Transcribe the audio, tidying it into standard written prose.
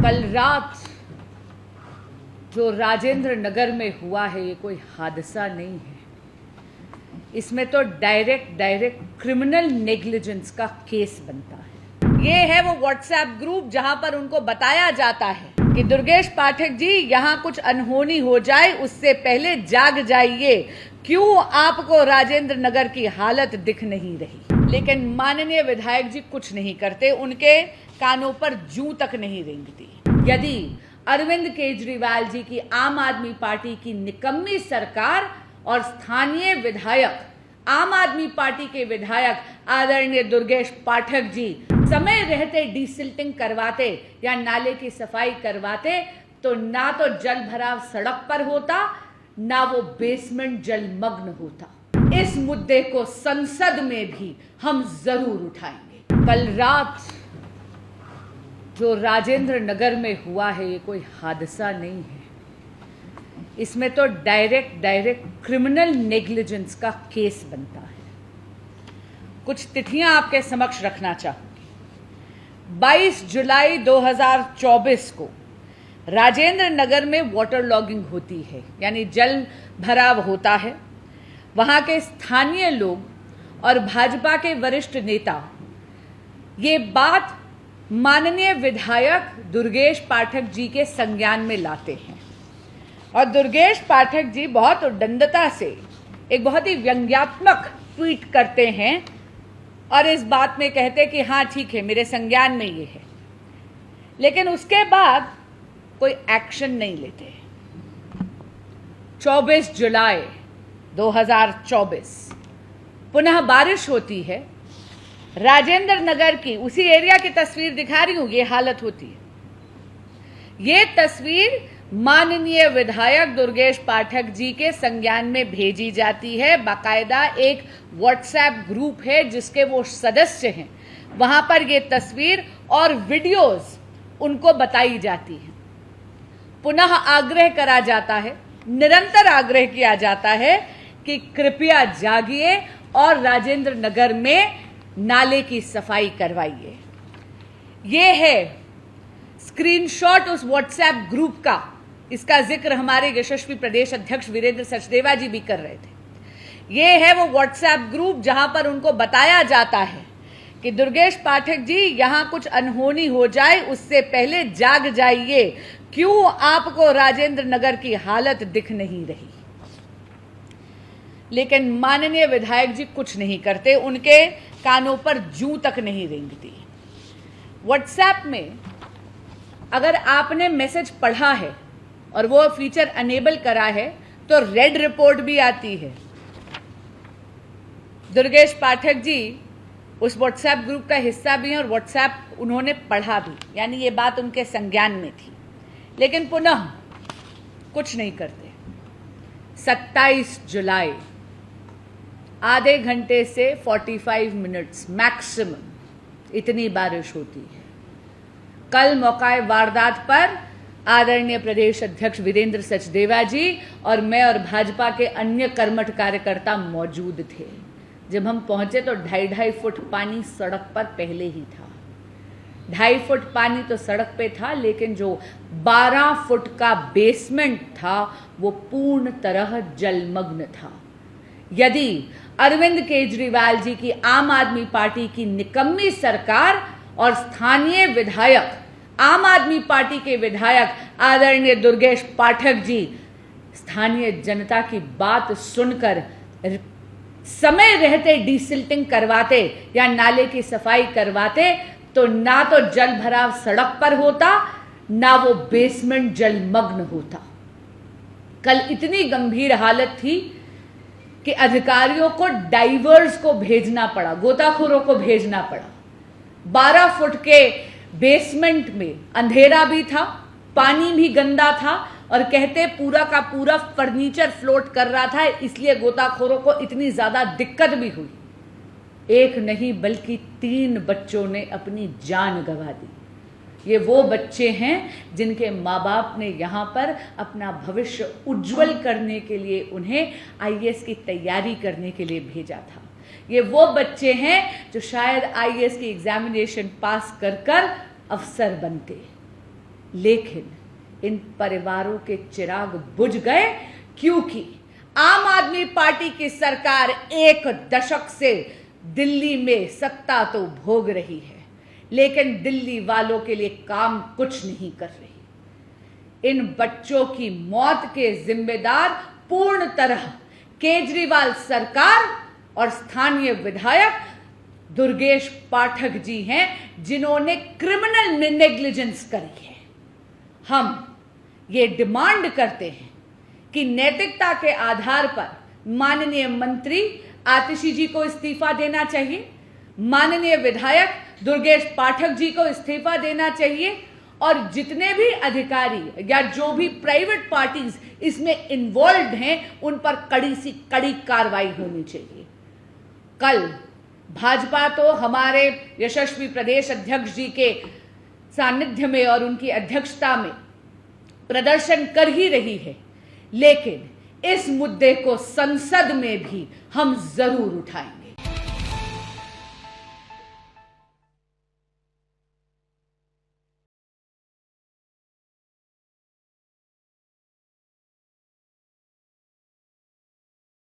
कल रात जो राजेंद्र नगर में हुआ है, ये कोई हादसा नहीं है। इसमें तो डायरेक्ट क्रिमिनल नेग्लिजेंस का केस बनता है। ये है वो व्हाट्सएप ग्रुप जहां पर उनको बताया जाता है कि दुर्गेश पाठक जी, यहां कुछ अनहोनी हो जाए उससे पहले जाग जाइए, क्यों आपको राजेंद्र नगर की हालत दिख नहीं रही। लेकिन माननीय विधायक जी कुछ नहीं करते, उनके कानों पर जूं तक नहीं रेंगती। यदि अरविंद केजरीवाल जी की आम आदमी पार्टी की निकम्मी सरकार और स्थानीय विधायक, आम आदमी पार्टी के विधायक आदरणीय दुर्गेश पाठक जी समय रहते डीसिल्टिंग करवाते या नाले की सफाई करवाते, तो ना तो जल भराव सड़क पर होता, ना वो बेसमेंट जलमग्न होता। इस मुद्दे को संसद में भी हम जरूर उठाएंगे। कल रात जो राजेंद्र नगर में हुआ है, ये कोई हादसा नहीं है। इसमें तो डायरेक्ट क्रिमिनल नेग्लिजेंस का केस बनता है। कुछ तिथियां आपके समक्ष रखना चाहूंगी। 22 जुलाई 2024 को राजेंद्र नगर में वाटर लॉगिंग होती है, यानी जल भराव होता है। वहां के स्थानीय लोग और भाजपा के वरिष्ठ नेता ये बात माननीय विधायक दुर्गेश पाठक जी के संज्ञान में लाते हैं और दुर्गेश पाठक जी बहुत उद्दंडता से एक बहुत ही व्यंग्यात्मक ट्वीट करते हैं और इस बात में कहते कि हाँ ठीक है, मेरे संज्ञान में ये है। लेकिन उसके बाद कोई एक्शन नहीं लेते। 24 जुलाई 2024 पुनः बारिश होती है। राजेंद्र नगर की उसी एरिया की तस्वीर दिखा रही हूं, ये हालत होती है। ये तस्वीर माननीय विधायक दुर्गेश पाठक जी के संज्ञान में भेजी जाती है। बाकायदा एक व्हाट्सएप ग्रुप है जिसके वो सदस्य हैं। वहां पर ये तस्वीर और वीडियोस उनको बताई जाती है। पुनः आग्रह करा जाता है, निरंतर आग्रह किया जाता है कि कृपया जागिए और राजेंद्र नगर में नाले की सफाई करवाइए। ये है स्क्रीनशॉट उस व्हाट्सएप ग्रुप का। इसका जिक्र हमारे यशस्वी प्रदेश अध्यक्ष वीरेंद्र सचदेवा जी भी कर रहे थे। ये है वो व्हाट्सएप ग्रुप जहां पर उनको बताया जाता है कि दुर्गेश पाठक जी, यहां कुछ अनहोनी हो जाए उससे पहले जाग जाइए, क्यों आपको राजेंद्र नगर की हालत दिख नहीं रही। लेकिन माननीय विधायक जी कुछ नहीं करते, उनके कानों पर जूं तक नहीं रेंगती। व्हाट्सएप में अगर आपने मैसेज पढ़ा है और वो फीचर अनेबल करा है तो रेड रिपोर्ट भी आती है। दुर्गेश पाठक जी उस व्हाट्सएप ग्रुप का हिस्सा भी हैं और व्हाट्सएप उन्होंने पढ़ा भी, यानी ये बात उनके संज्ञान में थी। लेकिन पुनः कुछ नहीं करते। 27 जुलाई आधे घंटे से 45 मिनट्स मैक्सिमम इतनी बारिश होती है। कल मौकाए वारदात पर आदरणीय प्रदेश अध्यक्ष वीरेंद्र सचदेवा जी और मैं और भाजपा के अन्य कर्मठ कार्यकर्ता मौजूद थे। जब हम पहुंचे तो 2.5 फुट पानी सड़क पर पहले ही था। 2.5 फुट पानी तो सड़क पे था, लेकिन जो 12 फुट का बेसमेंट था वो पूर्ण तरह जलमग्न था। यदि अरविंद केजरीवाल जी की आम आदमी पार्टी की निकम्मी सरकार और स्थानीय विधायक, आम आदमी पार्टी के विधायक आदरणीय दुर्गेश पाठक जी स्थानीय जनता की बात सुनकर समय रहते डीसिल्टिंग करवाते या नाले की सफाई करवाते, तो ना तो जल भराव सड़क पर होता, ना वो बेसमेंट जलमग्न होता। कल इतनी गंभीर हालत थी कि अधिकारियों को डाइवर्स को भेजना पड़ा, गोताखोरों को भेजना पड़ा। 12 फुट के बेसमेंट में अंधेरा भी था, पानी भी गंदा था और कहते पूरा का पूरा फर्नीचर फ्लोट कर रहा था, इसलिए गोताखोरों को इतनी ज्यादा दिक्कत भी हुई। एक नहीं बल्कि 3 बच्चों ने अपनी जान गंवा दी। ये वो बच्चे हैं जिनके माँ बाप ने यहाँ पर अपना भविष्य उज्जवल करने के लिए उन्हें आईएएस की तैयारी करने के लिए भेजा था। ये वो बच्चे हैं जो शायद आईएएस की एग्जामिनेशन पास कर कर अफसर बनते। लेकिन इन परिवारों के चिराग बुझ गए, क्योंकि आम आदमी पार्टी की सरकार 1 दशक से दिल्ली में सत्ता तो भोग रही है, लेकिन दिल्ली वालों के लिए काम कुछ नहीं कर रही। इन बच्चों की मौत के जिम्मेदार पूर्ण तरह केजरीवाल सरकार और स्थानीय विधायक दुर्गेश पाठक जी हैं, जिन्होंने क्रिमिनल नेग्लिजेंस करी है। हम ये डिमांड करते हैं कि नैतिकता के आधार पर माननीय मंत्री आतिशी जी को इस्तीफा देना चाहिए, माननीय विधायक दुर्गेश पाठक जी को इस्तीफा देना चाहिए, और जितने भी अधिकारी या जो भी प्राइवेट पार्टीज इसमें इन्वॉल्व हैं उन पर कड़ी से कड़ी कार्रवाई होनी चाहिए। कल भाजपा तो हमारे यशस्वी प्रदेश अध्यक्ष जी के सानिध्य में और उनकी अध्यक्षता में प्रदर्शन कर ही रही है, लेकिन इस मुद्दे को संसद में भी हम जरूर उठाएंगे।